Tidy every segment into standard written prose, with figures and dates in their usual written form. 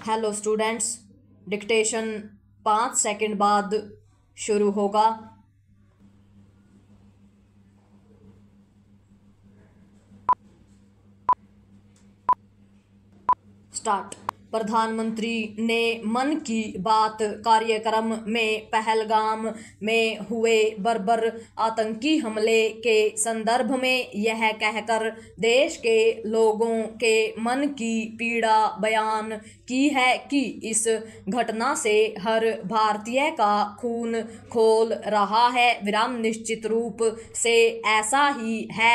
Hello students, dictation 5 second बाद शुरू होगा। स्टार्ट। प्रधानमंत्री ने मन की बात कार्यक्रम में पहलगाम में हुए बर्बर आतंकी हमले के संदर्भ में यह कहकर देश के लोगों के मन की पीड़ा बयान की है कि इस घटना से हर भारतीय का खून खौल रहा है। निश्चित रूप से ऐसा ही है।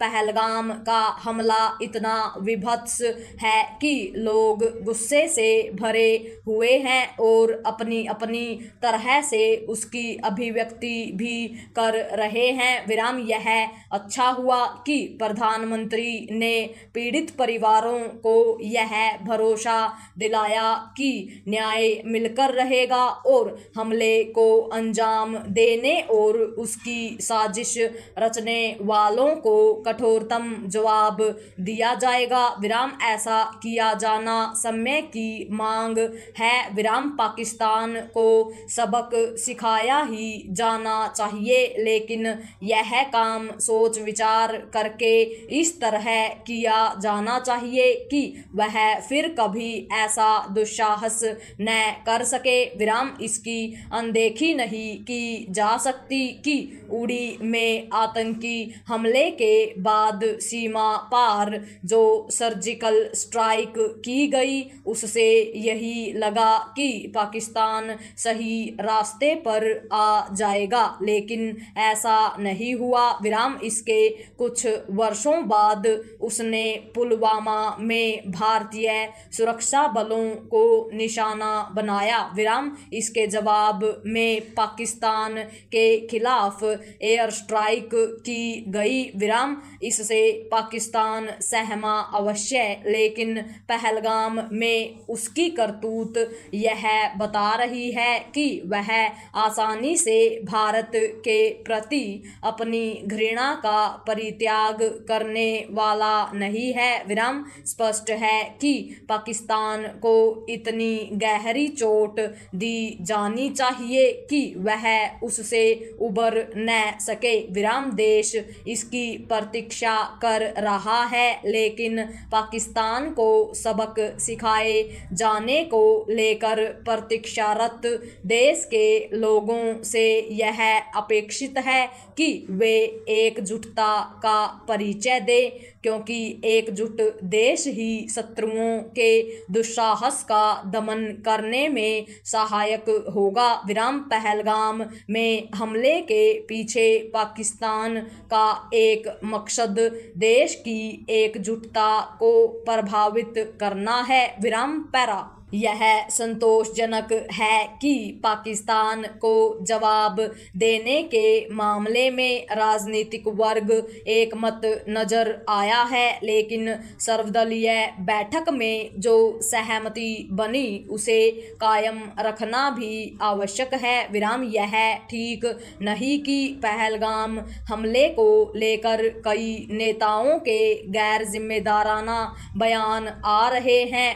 पहलगाम का हमला इतना विभत्स है कि लोग गुस्से से भरे हुए हैं और अपनी अपनी तरह से उसकी अभिव्यक्ति भी कर रहे हैं। यह अच्छा हुआ कि प्रधानमंत्री ने पीड़ित परिवारों को यह भरोसा दिलाया कि न्याय मिलकर रहेगा और हमले को अंजाम देने और उसकी साजिश रचने वालों को कठोरतम जवाब दिया जाएगा। ऐसा किया जाना समय की मांग है। पाकिस्तान को सबक सिखाया ही जाना चाहिए, लेकिन यह काम सोच विचार करके इस तरह किया जाना चाहिए कि वह फिर कभी ऐसा दुस्साहस न कर सके। इसकी अनदेखी नहीं की जा सकती कि उड़ी में आतंकी हमले के बाद सीमा पार जो सर्जिकल स्ट्राइक की गई, उससे यही लगा कि पाकिस्तान सही रास्ते पर आ जाएगा, लेकिन ऐसा नहीं हुआ। इसके कुछ वर्षों बाद उसने पुलवामा में भारतीय सुरक्षा बलों को निशाना बनाया। इसके जवाब में पाकिस्तान के खिलाफ एयर स्ट्राइक की गई। इससे पाकिस्तान सहमा अवश्य, लेकिन पहलगाम में उसकी करतूत यह बता रही है कि वह आसानी से भारत के प्रति अपनी घृणा का परित्याग करने वाला नहीं है। स्पष्ट है कि पाकिस्तान को इतनी गहरी चोट दी जानी चाहिए कि वह उससे उबर न सके। देश इसकी प्रतीक्षा कर रहा है, लेकिन पाकिस्तान को सबक सिखाए जाने को लेकर प्रतीक्षारत देश के लोगों से यह अपेक्षित है कि वे एकजुटता का परिचय दें, क्योंकि एकजुट देश ही शत्रुओं के दुस्साहस का दमन करने में सहायक होगा। पहलगाम में हमले के पीछे पाकिस्तान का एक मकसद देश की एकजुटता को प्रभावित करना है। पैरा यह संतोषजनक है कि पाकिस्तान को जवाब देने के मामले में राजनीतिक वर्ग एकमत नजर आया है, लेकिन सर्वदलीय बैठक में जो सहमति बनी उसे कायम रखना भी आवश्यक है। यह ठीक नहीं कि पहलगाम हमले को लेकर कई नेताओं के गैर जिम्मेदाराना बयान आ रहे हैं।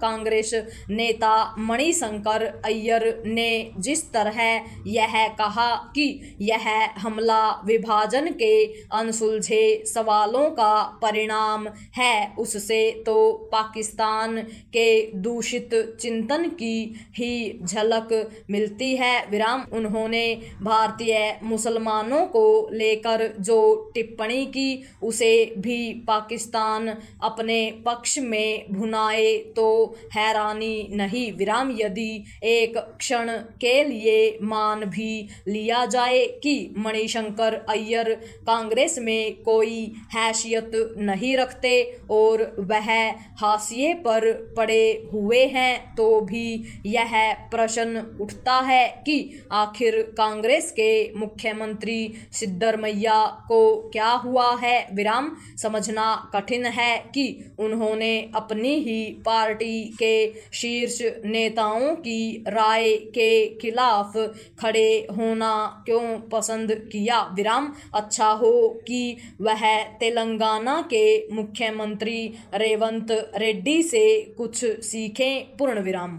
कांग्रेस नेता मणिशंकर अय्यर ने जिस तरह यह कहा कि यह हमला विभाजन के अनसुलझे सवालों का परिणाम है, उससे तो पाकिस्तान के दूषित चिंतन की ही झलक मिलती है। उन्होंने भारतीय मुसलमानों को लेकर जो टिप्पणी की उसे भी पाकिस्तान अपने पक्ष में भुनाए तो हैरानी नहीं। यदि एक क्षण के लिए मान भी लिया जाए कि मणिशंकर अय्यर कांग्रेस में कोई हैसियत नहीं रखते और वह हाशिए पर पड़े हुए हैं, तो भी यह प्रश्न उठता है कि आखिर कांग्रेस के मुख्यमंत्री सिद्धरमैया को क्या हुआ है। समझना कठिन है कि उन्होंने अपनी ही पार्टी के शीर्ष नेताओं की राय के खिलाफ खड़े होना क्यों पसंद किया विराम। अच्छा हो कि वह तेलंगाना के मुख्यमंत्री रेवंत रेड्डी से कुछ सीखें पूर्ण विराम।